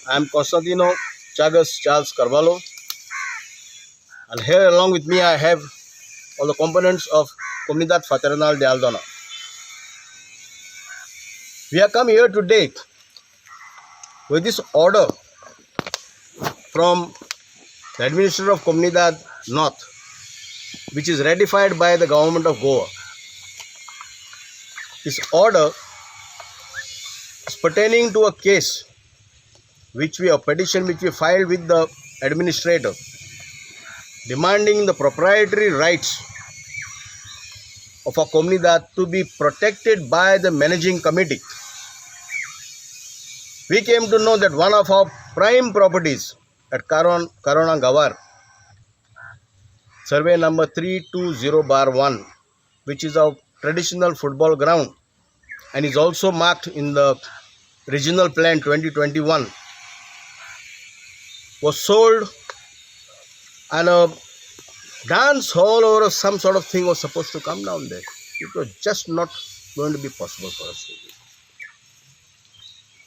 I am Constantino Chagas Charles Carvalho, and here along with me I have all the components of Comunidad Fraternal de Aldona. We have come here today with this order from the Administrator of Comunidad North, which is ratified by the government of Goa. This order is pertaining to a case a petition which we filed with the administrator, demanding the proprietary rights of a comunidad to be protected by the managing committee. We came to know that one of our prime properties at Karona Gawar, survey number 320/1, which is our traditional football ground and is also marked in the regional plan 2021, was sold, and a dance hall or some sort of thing was supposed to come down there. It was just not going to be possible for us to do.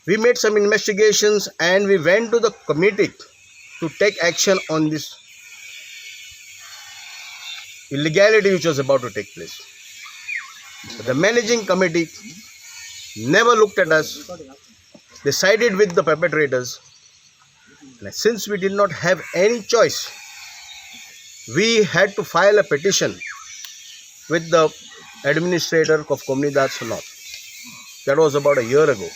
We made some investigations and we went to the committee to take action on this illegality which was about to take place. But the managing committee never looked at us. They sided with the perpetrators. And since we did not have any choice, we had to file a petition with the administrator of Comunidad North. That was about a year ago.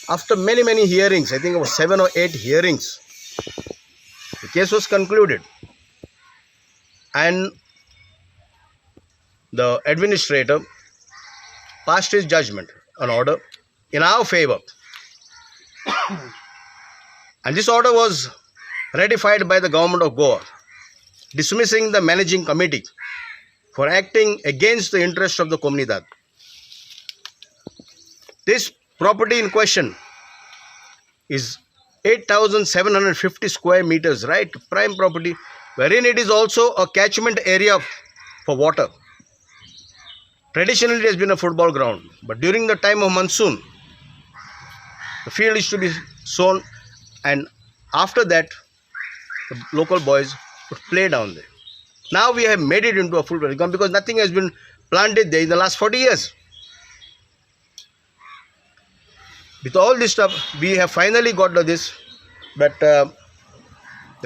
After many hearings, I think it was 7 or 8 hearings, the case was concluded and the administrator passed his judgment, an order in our favor. And this order was ratified by the government of Goa, dismissing the managing committee for acting against the interest of the comunidad. This property in question is 8,750 square meters, right? Prime property, wherein it is also a catchment area for water. Traditionally, it has been a football ground, but during the time of monsoon, the field is to be sown, and after that, the local boys would play down there. Now we have made it into a full ground because nothing has been planted there in the last 40 years. With all this stuff, we have finally got to this, but the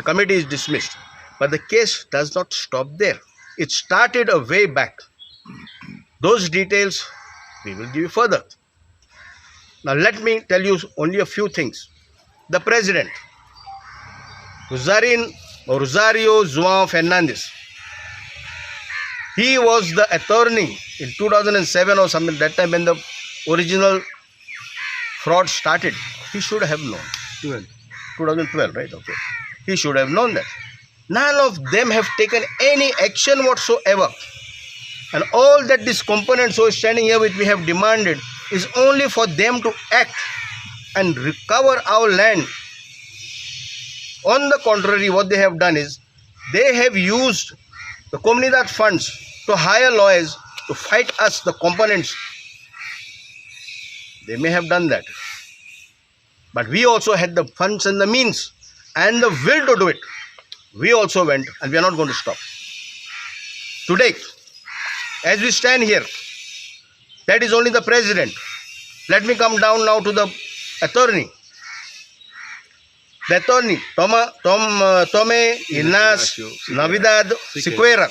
committee is dismissed. But the case does not stop there. It started a way back. Those details we will give you further. Now let me tell you only a few things. The president, Rosario João Fernandes, he was the attorney in 2007 or something, that time when the original fraud started. He should have known. 2012, right? Okay. He should have known that. None of them have taken any action whatsoever. And all that these components who are standing here with me have demanded is only for them to act and recover our land. On the contrary, what they have done is they have used the Comunidad funds to hire lawyers to fight us, the components. They may have done that. But we also had the funds and the means and the will to do it. We also went, and we are not going to stop. Today, as we stand here, that is only the president. Let me come down now to the attorney. The attorney, Tome Ignacio Navidad Siqueira.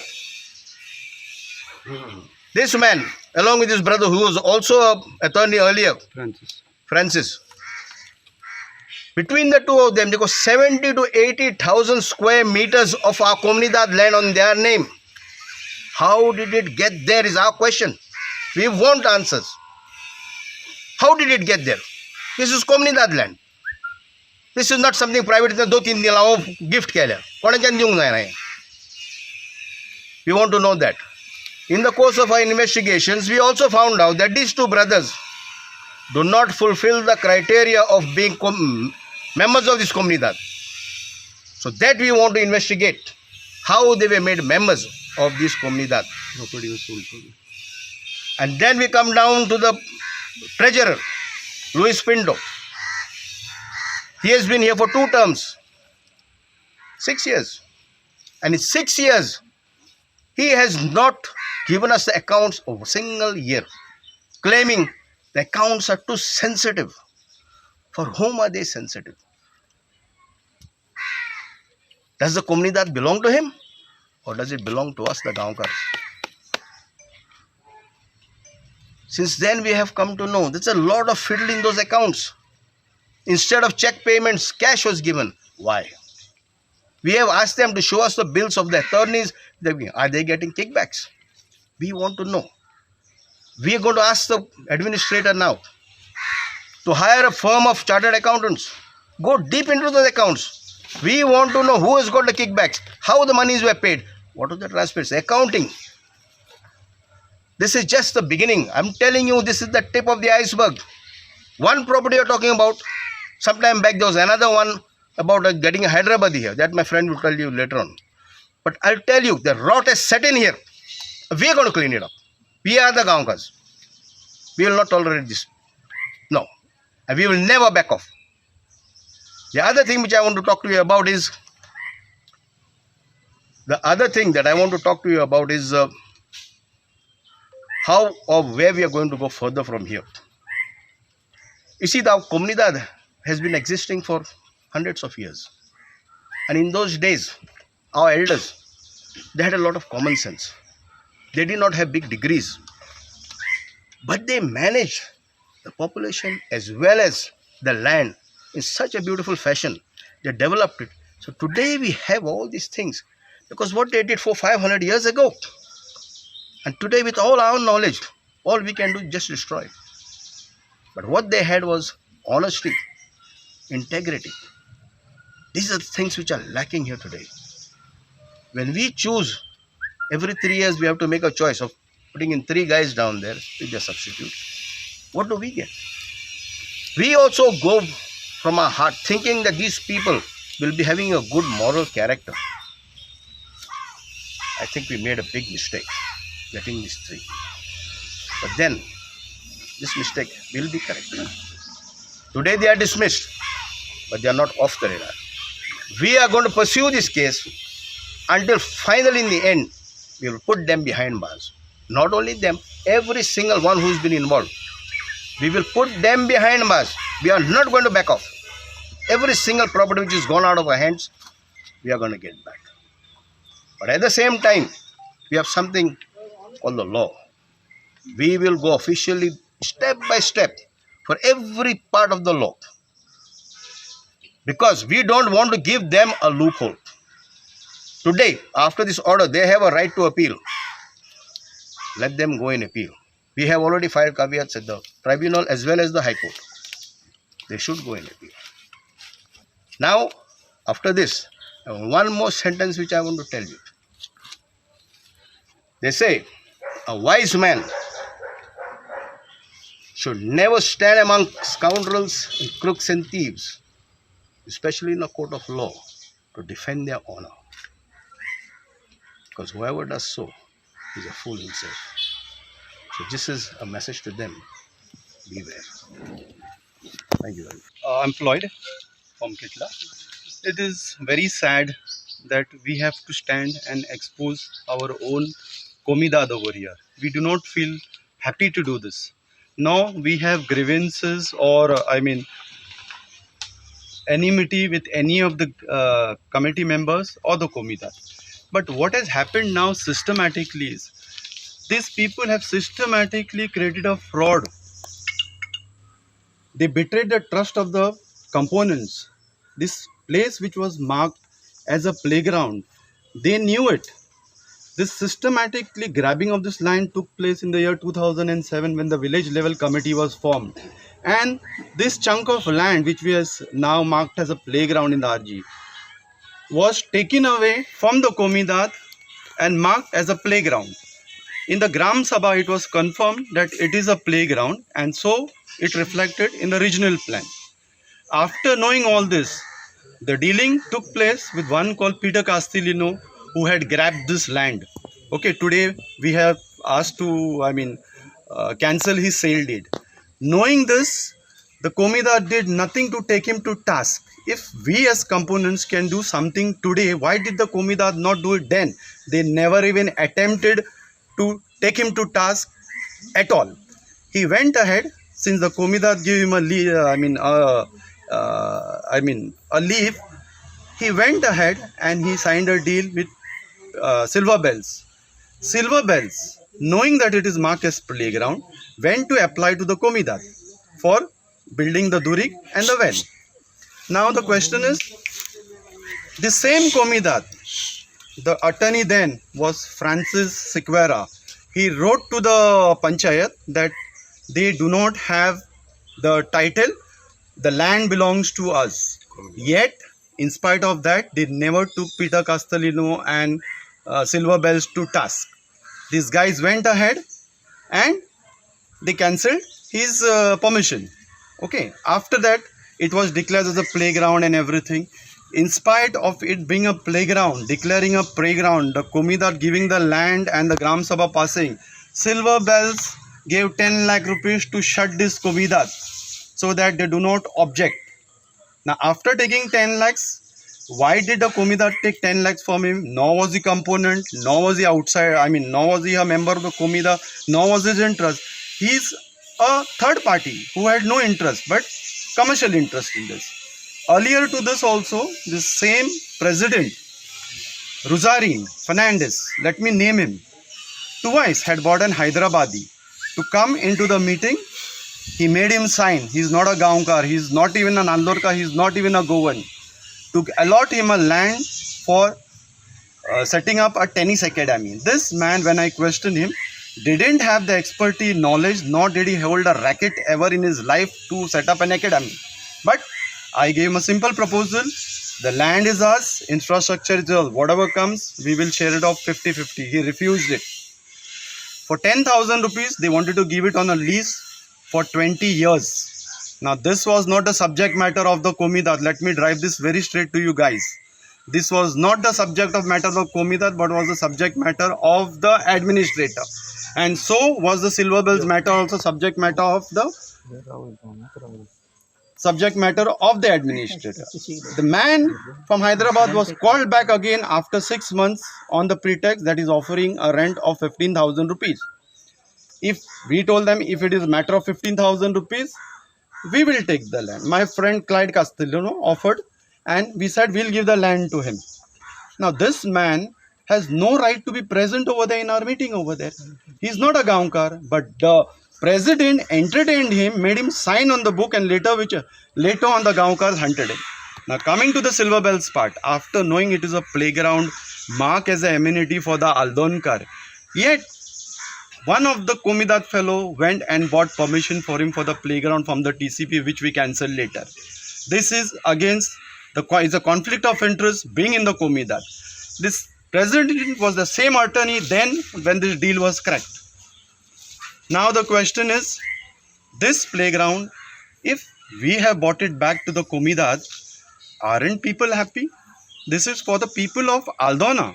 This man, along with his brother, who was also an attorney earlier, Francis. Between the two of them, they got 70 to 80,000 square meters of our comunidad land on their name. How did it get there is our question. We want answers. How did it get there? This is comunidad land. This is not something private. Gift We want to know that. In the course of our investigations, we also found out that these two brothers do not fulfill the criteria of being members of this comunidad. So that we want to investigate how they were made members of this comunidad. And then we come down to the treasurer, Luis Pinto. He has been here for 2 terms, 6 years. And in 6 years, he has not given us the accounts of a single year, claiming the accounts are too sensitive. For whom are they sensitive? Does the Komunidad belong to him? Or does it belong to us, the Gaonkars? Since then, we have come to know there's a lot of fiddle in those accounts. Instead of check payments, cash was given. Why? We have asked them to show us the bills of the attorneys. Are they getting kickbacks? We want to know. We are going to ask the administrator now to hire a firm of chartered accountants. Go deep into those accounts. We want to know who has got the kickbacks, how the monies were paid, what are the transfers, accounting. This is just the beginning. I'm telling you, this is the tip of the iceberg. One property you're talking about. Sometime back there was another one about getting a Hyderabadi here. That my friend will tell you later on. But I'll tell you, the rot has set in here. We are going to clean it up. We are the Gaonkars. We will not tolerate this. No. And we will never back off. The other thing which I want to talk to you about is how or where we are going to go further from here. You see, the Komunidad has been existing for hundreds of years. And in those days, our elders, they had a lot of common sense. They did not have big degrees. But they managed the population as well as the land in such a beautiful fashion. They developed it. So today we have all these things because what they did 400-500 years ago. And today with all our knowledge, all we can do is just destroy it. But what they had was honesty, integrity. These are the things which are lacking here today. When we choose, every 3 years we have to make a choice of putting in 3 guys down there with their substitute. What do we get? We also go from our heart thinking that these people will be having a good moral character. I think we made a big mistake getting these 3. But then, this mistake will be corrected. Today they are dismissed, but they are not off the radar. We are going to pursue this case until finally in the end, we will put them behind bars. Not only them, every single one who's been involved. We will put them behind bars. We are not going to back off. Every single property which has gone out of our hands, we are going to get back. But at the same time, we have something called the law. We will go officially step by step for every part of the law. Because we don't want to give them a loophole. Today, after this order, they have a right to appeal. Let them go and appeal. We have already filed caveats at the tribunal as well as the High Court. They should go and appeal. Now, after this, one more sentence which I want to tell you. They say, a wise man should never stand among scoundrels and crooks and thieves, especially in a court of law, to defend their honor. Because whoever does so is a fool himself. So this is a message to them. Beware. Thank you very much. I'm Floyd from Kitla. It is very sad that we have to stand and expose our own Komunidad over here. We do not feel happy to do this. Now we have grievances or enmity with any of the committee members or the Komunidad. But what has happened now systematically is these people have systematically created a fraud. They betrayed the trust of the components. This place which was marked as a playground, they knew it. This systematically grabbing of this land took place in the year 2007 when the village level committee was formed. And this chunk of land which we has now marked as a playground in the RG was taken away from the Komunidad and marked as a playground. In the Gram Sabha it was confirmed that it is a playground and so it reflected in the regional plan. After knowing all this, the dealing took place with one called Peter Castellino who had grabbed this land. Okay, today we have asked to cancel his sale deed. Knowing this, the Komunidad did nothing to take him to task. if we as components can do something today, why did the Komidat not do it then? They never even attempted to take him to task at all. He went ahead, since the Komidat gave him a a leave. He went ahead and he signed a deal with Silver Bells. Silver Bells, knowing that it is marked as playground, went to apply to the Komidat for building the Durik and the well. Now the question is, the same Komidat, the attorney then was Francis Sequeira. He wrote to the Panchayat that they do not have the title, the land belongs to us. Yet, in spite of that, they never took Peter Castellino and Silver Bells to task. These guys went ahead and they cancelled his permission. Okay, after that, it was declared as a playground and everything. In spite of it being a playground, declaring a playground, the Komidat giving the land and the Gram Sabha passing, Silver Bells gave 10 lakh rupees to shut this Komidat so that they do not object. Now, after taking 10 lakhs, why did the Komidat take 10 lakhs from him? Nor was he component, nor was he outside, nor was he a member of the Komidat, nor was his interest. He's a third party who had no interest but commercial interest in this. Earlier to this also, this same president, Ruzarin Fernandez, let me name him, twice had brought an Hyderabadi to come into the meeting. He made him sign. He's not a Gaonkar, he's not even an Andorka, he's not even a Goan. To allot him a land for setting up a tennis academy. This man, when I questioned him, didn't have the expertise, knowledge, nor did he hold a racket ever in his life to set up an academy. But I gave him a simple proposal. The land is ours, infrastructure is all. Whatever comes, we will share it off 50-50. He refused it. For 10,000 rupees, they wanted to give it on a lease for 20 years. Now, this was not the subject matter of the Komidat. Let me drive this very straight to you guys. This was not the subject of matter of Komidat, but was the subject matter of the administrator. And so was the Silver Bells matter also subject matter of the administrator. The man from Hyderabad was called back again after 6 months on the pretext that is offering a rent of 15,000 rupees. If we told them if it is a matter of 15,000 rupees, we will take the land. My friend Clyde Castellano offered and we said we'll give the land to him. Now this man has no right to be present over there in our meeting over there. He's not a Gaonkar, but the president entertained him, made him sign on the book, and later on the Gaonkars hunted him. Now coming to the Silver Bells part, after knowing it is a playground marked as an amenity for the Aldonkar, yet one of the Komidat fellow went and bought permission for him for the playground from the TCP, which we cancelled later. This is against it's a conflict of interest being in the Komidat. This president was the same attorney then when this deal was cracked. Now the question is, this playground, if we have bought it back to the Komidat, aren't people happy? This is for the people of Aldona.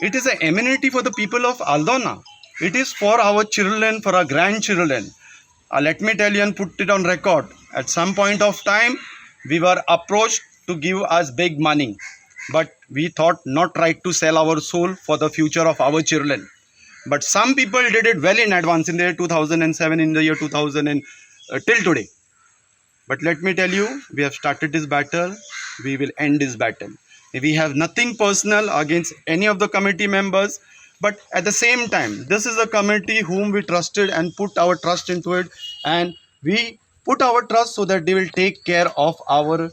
It is an amenity for the people of Aldona. It is for our children, for our grandchildren. Let me tell you and put it on record. At some point of time, we were approached to give us big money. But we thought not right to sell our soul for the future of our children. But some people did it well in advance in the year 2007, in the year 2000 and till today. But let me tell you, we have started this battle. We will end this battle. We have nothing personal against any of the committee members. But at the same time, this is a committee whom we trusted and put our trust into it. And we put our trust so that they will take care of our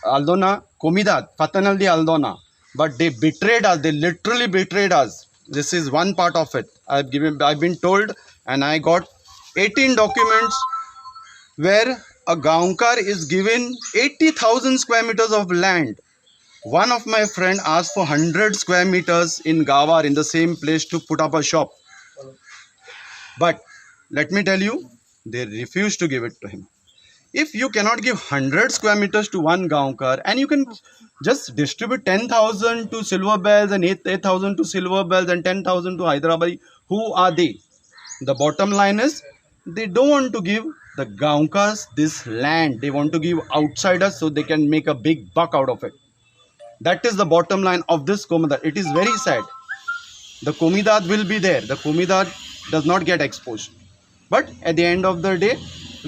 Aldona Komidat, Fatanaldi Aldona. But they betrayed us. They literally betrayed us. This is one part of it. I've been told, and I got 18 documents where a Gaonkar is given 80,000 square meters of land. One of my friend asked for 100 square meters in Gawar, in the same place, to put up a shop. But let me tell you, they refused to give it to him. If you cannot give 100 square meters to one Gaonkar and you can just distribute 10,000 to Silver Bells and 8,000 to Silver Bells and 10,000 to Hyderabad, who are they? The bottom line is, they don't want to give the Gaonkas this land. They want to give outsiders so they can make a big buck out of it. That is the bottom line of this Komidad. It is very sad. The Komidad will be there. The Komidad does not get exposed. But at the end of the day,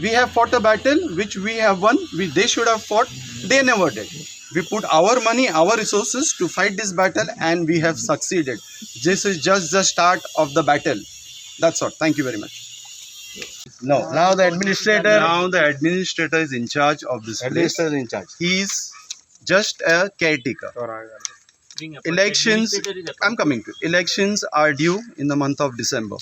we have fought a battle which we have won. They should have fought. They never did. We put our money, our resources to fight this battle, and we have succeeded. This is just the start of the battle. That's all. Thank you very much. No, now the administrator, Now the administrator is in charge of this place. administrator in charge. He is just a caretaker. Elections, I'm coming to it. Elections are due in the month of December.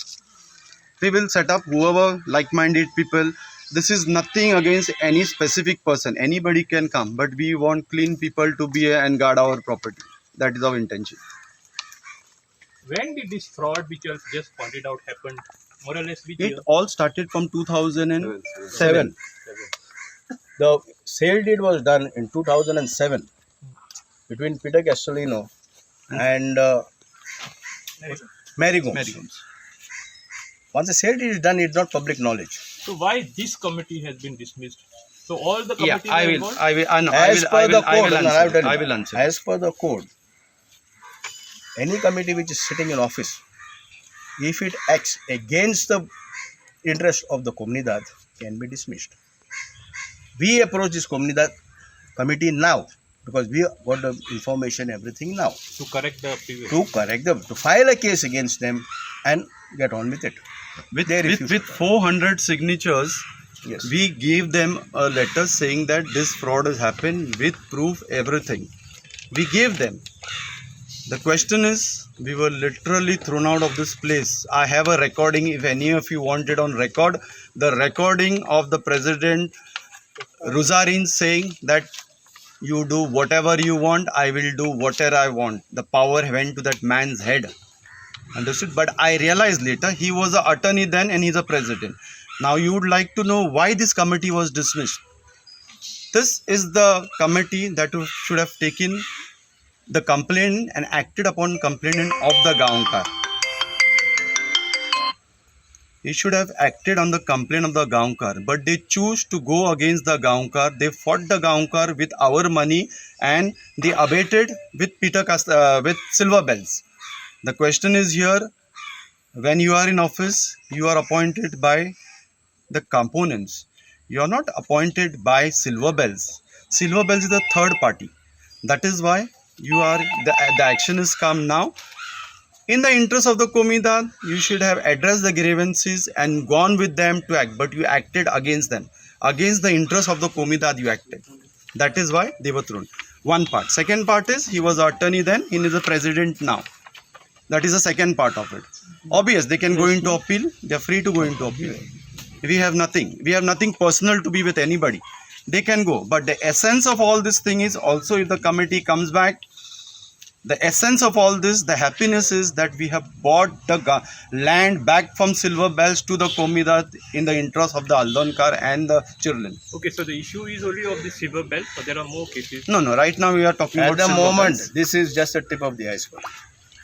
We will set up whoever like-minded people. This is nothing against any specific person. Anybody can come, but we want clean people to be here and guard our property. That is our intention. When did this fraud, which you have just pointed out, happened? More or less, which It year? all started from 2007. 7. The sale deed was done in 2007 between Peter Castellino and Mary Gomes. Mary Gomes. Once the sale deed is done, it's not public knowledge. So why this committee has been dismissed? So all the Yeah, committees I are will. involved? I will. No, As per the code, I will answer. As per the code, any committee which is sitting in office, if it acts against the interest of the Comunidad, can be dismissed. We approach this Comunidad committee now because we got the information, everything now, To correct the previous. to correct them, to file a case against them and get on with it. With, They with, refused with to. 400 signatures, Yes. we gave them a letter saying that this fraud has happened with proof, everything. We gave them. The question is, we were literally thrown out of this place. I have a recording. If any of you want it on record, the recording of the president Ruzarin saying that you do whatever you want, I will do whatever I want. The power went to that man's head. Understood? But I realized later he was an attorney then and he's a president. Now you would like to know why this committee was dismissed. This is the committee that should have taken the complaint and acted upon complainant of the Gaonkar. He should have acted on the complaint of the Gaonkar, but they choose to go against the Gaonkar. They fought the Gaonkar with our money and they abated with with silver bells. The question is here, when you are in office, you are appointed by the components. You are not appointed by silver bells. Silver bells is the third party. That is why the action is come now. In the interest of the Komidad, you should have addressed the grievances and gone with them to act, but you acted against them. Against the interest of the Komidad, you acted. That is why they were thrown. One part. Second part is, he was attorney then, he is the president now. That is the second part of it. Obvious, they can go into appeal. They are free to go into appeal. We have nothing. We have nothing personal to be with anybody. They can go. But the essence of all this thing is also, if the committee comes back, the essence of all this, the happiness is that we have bought the land back from Silver Bells to the Komidad in the interest of the Aldonkar and the children. Okay, so the issue is only of the silver belt, but there are more cases. No, right now we are talking At about the Silver moment, Bells. this is just a tip of the iceberg.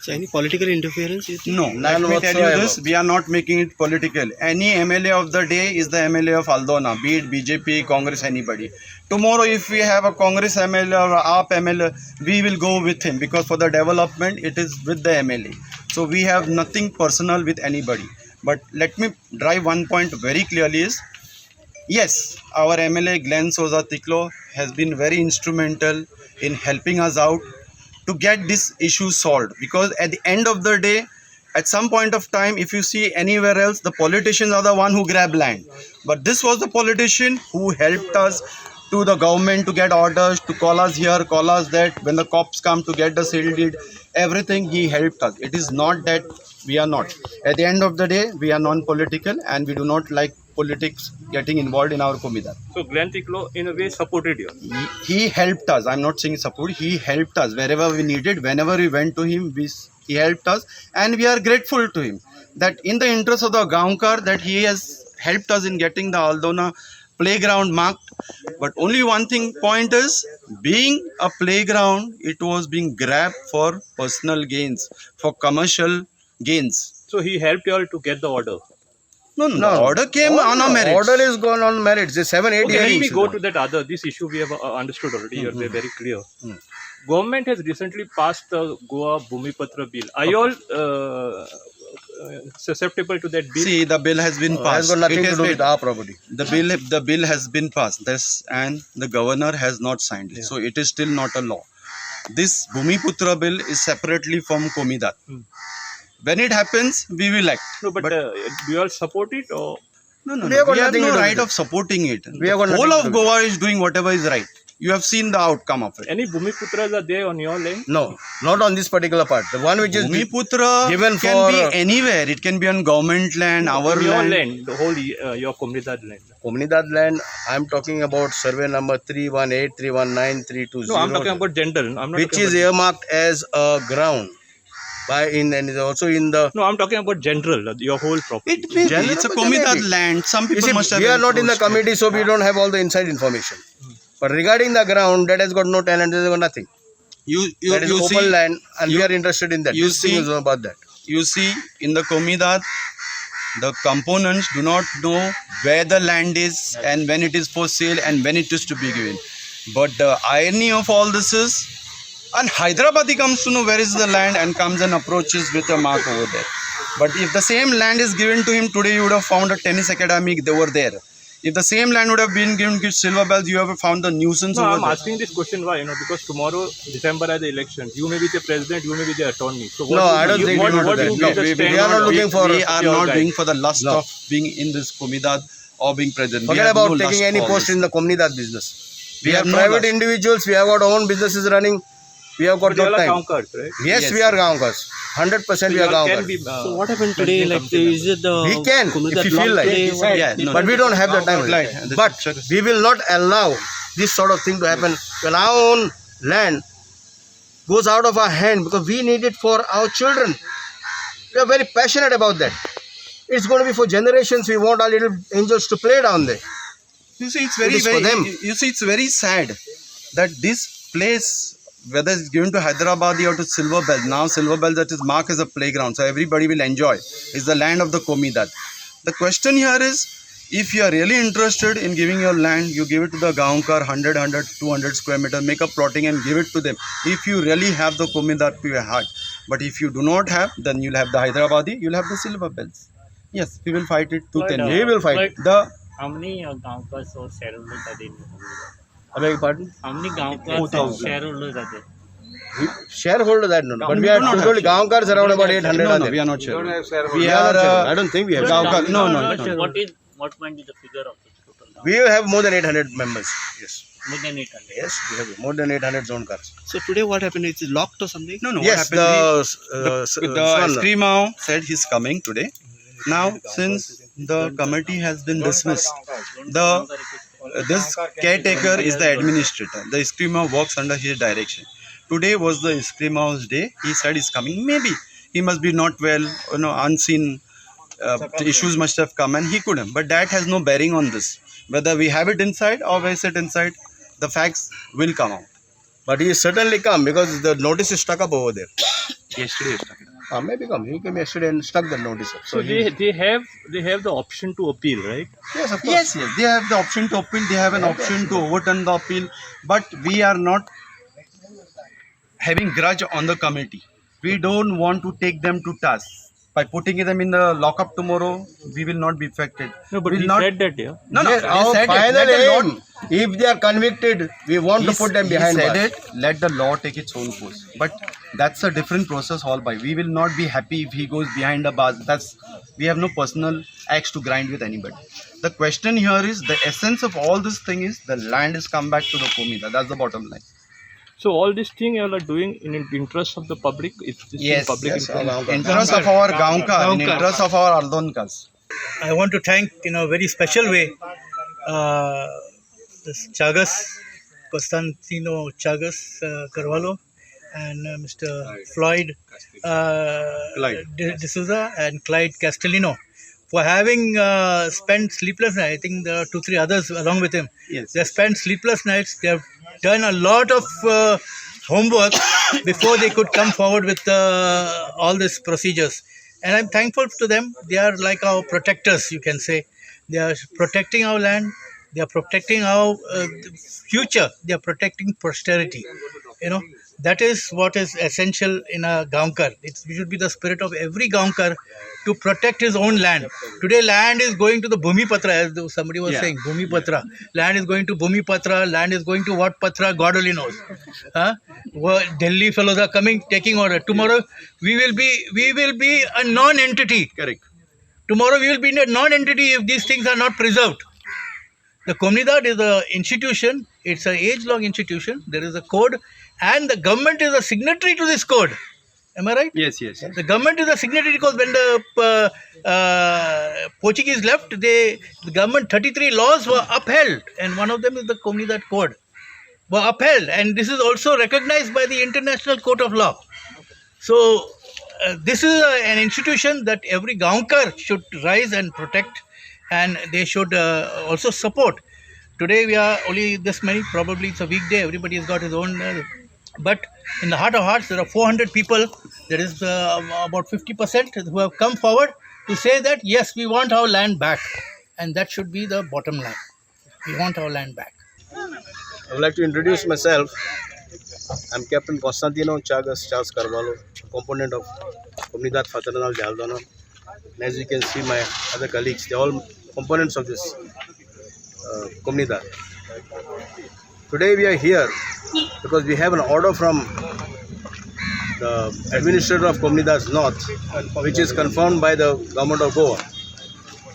So any political interference you think? No, let None me tell you whatsoever. this, we are not making it political. Any MLA of the day is the MLA of Aldona, be it BJP, Congress, anybody. Tomorrow if we have a Congress MLA or AAP MLA, we will go with him because for the development, it is with the MLA. So we have nothing personal with anybody. But let me drive one point very clearly is, yes, our MLA Glenn Souza Tiklo has been very instrumental in helping us out to get this issue solved, because at the end of the day, at some point of time, if you see anywhere else, the politicians are the one who grab land, but this was the politician who helped us to the government to get orders, to call us here, call us that, when the cops come to get the sale deed, everything he helped us. It is not that we are not. At the end of the day, we are non-political and we do not like politics getting involved in our Komidad. So Glenn Tiklo in a way supported you. He helped us. I'm not saying support. He helped us wherever we needed. Whenever we went to him, he helped us, and we are grateful to him that in the interest of the Gaonkar, that he has helped us in getting the Aldona playground marked. But only one thing point is, being a playground, it was being grabbed for personal gains, for commercial gains. So he helped you all to get the order. No, the order came on a merit. Order is gone on merits. The 7-8 Okay, when we hearings. go to that other, this issue we have understood already, you are very clear. Government has recently passed the Goa Bhumipatra bill. Are you all susceptible to that bill? See, the bill has been Has passed. got nothing It to has do been- with our property. the bill has been passed. This and the governor has not signed it. So it is still not a law. This Bhumiputra bill is separately from Komidat. When it happens, we will act. No, but do you all support it or? No, We have got we have nothing to no do right with of supporting it. We have got The whole nothing to of do with Goa is doing whatever is right. You have seen the outcome of it. Any Bhumiputras are there on your land? No, not on this particular part. The one which is Bhumiputra given can for- be anywhere. It can be on government land, our On your land. land, the whole your Comunidad land. Comunidad land, I am talking about survey number 318, 319, 320. No, I'm talking about general. I'm not which talking is about, earmarked as a ground by in and is also in the. No, I'm talking about general, your whole property. It may be. General It's a but maybe. Komidat land. Some You people see, must have. we are not in the encroached it. committee, so we don't have all the inside information. But regarding the ground, that has got no tenant, there has got nothing. You That is open see, land, and we are interested in that. you This thing see- is about that. you see in the Komidat, the components do not know where the land is and when it is for sale and when it is to be given. But the irony of all this is, and Hyderabadi comes to know where is the land and comes and approaches with a mark over there. But if the same land is given to him today, you would have found a tennis academy over there. If the same land would have been given to Silver Bells, you have found the nuisance No, over I'm there. asking this question why, because tomorrow, December are the elections. You may be the president, you may be the attorney. So No, I don't think we will do what that. will be No, the we stand are not on looking for- We are your not guide? doing for the lust No. of being in this Komidat or being president. We Forget have about no taking lust any for post this. in the Comunidad business. We We have have no private lust. individuals, we have our own businesses running. We have got But you no all are time. Gaonkars, right? Yes, Yes, we are Gaonkars. 100% we You are all can Gaonkars. be, So what happened today? Like, is it the We can, Komunidad if you block feel like. today? What- Yeah, no, But we don't have the time. Right. This But picture is- we will not allow this sort of thing to happen when our own land goes out of our hand because we need it for our children. We are very passionate about that. It's going to be for generations. We want our little angels to play down there. You see, it's It very, is for them. You see, it's very sad that this place, whether it's given to Hyderabadi or to Silver Bell, now Silver Bell that is marked as a playground, so everybody will enjoy. It's the land of the Komidat. The question here is, if you are really interested in giving your land, you give it to the Gaonkar 100, 200 square meter, make a plotting and give it to them. If you really have the Komidat to your heart. But if you do not have, then you'll have the Hyderabadi, you'll have the Silver Bells. Yes, we will fight it tooth and We nail. will fight. The How many Gaonkars or shareholders are there? I beg your pardon? How many Gaonkars and shareholders are there? Shareholder that no. But We we do are not have totally Gaonkars around about 800 no, are no, there. we are not sure. We We are are not sure. I don't think we have. Gaonkar- no, no, Not no. sure. What might be the figure of the total? We have more than 800 members. Yes. More than 800. Yes, we have more than 800 zone cars. So today what happened? It's locked or something? No, no. Yes, what happened? The Swan- Eskrima said he's coming today. Now, since the committee has been dismissed, this caretaker is the administrator. The Eskrima works under his direction. Today was the Eskrima's day. He said he's coming. Maybe he must be not well. Unseen issues must have come, and he couldn't. But that has no bearing on this. Whether we have it inside or we sit inside, the facts will come out. But he certainly come because the notice is stuck up over there. Yesterday. Maybe come. He came yesterday and stuck the notice up. So they have the option to appeal, right? yes, of course. Yes, yes. They have the option to appeal. They have an option to overturn the appeal. But we are not having grudge on the committee. We don't want to take them to task. By putting them in the lockup tomorrow, we will not be affected. No, but We'll he not, said that, yeah. No, no. Yes, He our said it. final Let the law- aim, if they are convicted, we want to put them behind he said bars. it, let the law take its own course. But that's a different process all by. We will not be happy if he goes behind the bars. We have no personal axe to grind with anybody. The question here is, the essence of all this thing is the land is come back to the Komita. That's the bottom line. So all this thing you all are doing in interest of the public. It's in public yes, interest. Interest of our Gaonkar, in interest of our Ardonkas. I want to thank in a very special way this Chagas, Constantino Chagas Carvalho and Mr. Floyd D'Souza and Clyde Castellino for having spent sleepless nights. I think there are 2-3 others along with him. Yes. They have spent sleepless nights. They have done a lot of homework before they could come forward with all these procedures. And I'm thankful to them. They are like our protectors, you can say. They are protecting our land. They are protecting our future. They are protecting posterity. You know, that is what is essential in a Gaonkar. It should be the spirit of every Gaonkar to protect his own land. Today, land is going to the Bhumipatra, as somebody was saying, Bhumipatra. Land is going to Bhumipatra, land is going to what Patra, God only knows. Huh? Delhi fellows are coming, taking order. Tomorrow, we will be a non-entity. Correct. Tomorrow, we will be a non-entity if these things are not preserved. The Komunidad is an institution. It's an age-long institution. There is a code, and the government is a signatory to this code. Am I right? Yes. The government is a signatory because when the Portuguese left, the government 33 laws were upheld, and one of them is the Komunidad Code. Were upheld, and this is also recognized by the International Court of Law. So, this is an institution that every Gaonkar should rise and protect, and they should also support. Today we are only this many, probably it's a weekday, everybody has got his own, but in the heart of hearts there are 400 people, there is about 50% who have come forward to say that yes, we want our land back, and that should be the bottom line. We want our land back. I would like to introduce myself. I'm Captain Constantino Chagas Charles Carvalho, a component of Comunidad Fraternal de Aldona. And as you can see, my other colleagues, they're all components of this Comunidad. Today we are here because we have an order from the administrator of Comunidad North, which is confirmed by the government of Goa,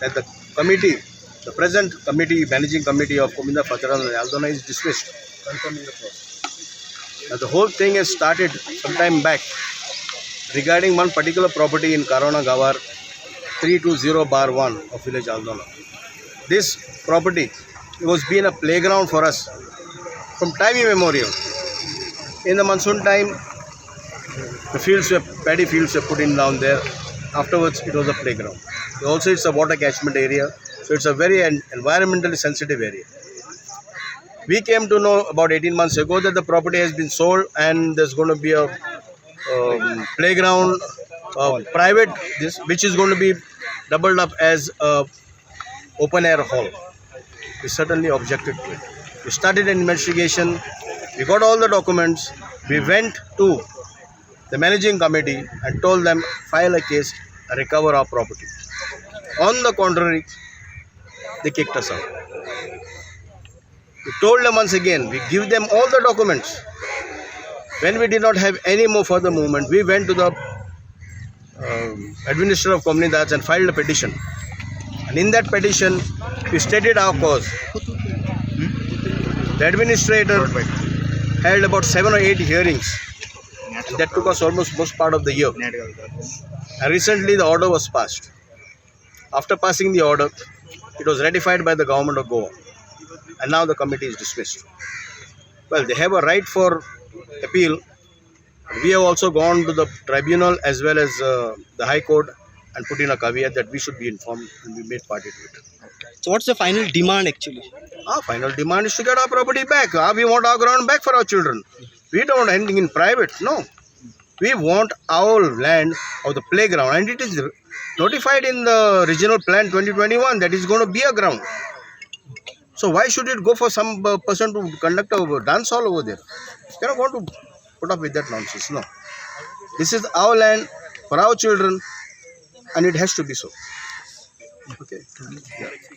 that the committee, the present committee, managing committee of Comunidad Fraternal de Aldona is dismissed, confirming the process. Now the whole thing has started some time back regarding one particular property in Karona Gawar 320/1 of village Aldona. This property was being a playground for us from time immemorial. In the monsoon time, the paddy fields were put in down there. Afterwards, it was a playground. Also, it's a water catchment area, so it's a very environmentally sensitive area. We came to know about 18 months ago that the property has been sold and there's going to be a playground, private, which is going to be doubled up as a open air hall. We certainly objected to it. We started an investigation. We got all the documents. We went to the managing committee and told them file a case and recover our property. On the contrary, they kicked us out. We told them once again, we give them all the documents. When we did not have any more further movement, we went to the administrator of Comunidad and filed a petition. And in that petition, we stated our cause. The administrator held about 7 or 8 hearings. And that took us almost most part of the year. And recently the order was passed. After passing the order, it was ratified by the government of Goa. And now the committee is dismissed. Well, they have a right for appeal. We have also gone to the tribunal as well as the High Court and put in a caveat that we should be informed and be made party to it. So what's the final demand actually? Our final demand is to get our property back. We want our ground back for our children. We don't want anything in private. No. We want our land or the playground, and it is notified in the regional plan 2021 that is going to be a ground. So why should it go for some person to conduct a dance hall over there? You don't want to put up with that nonsense. No. This is our land for our children, and it has to be so. Okay. Yeah.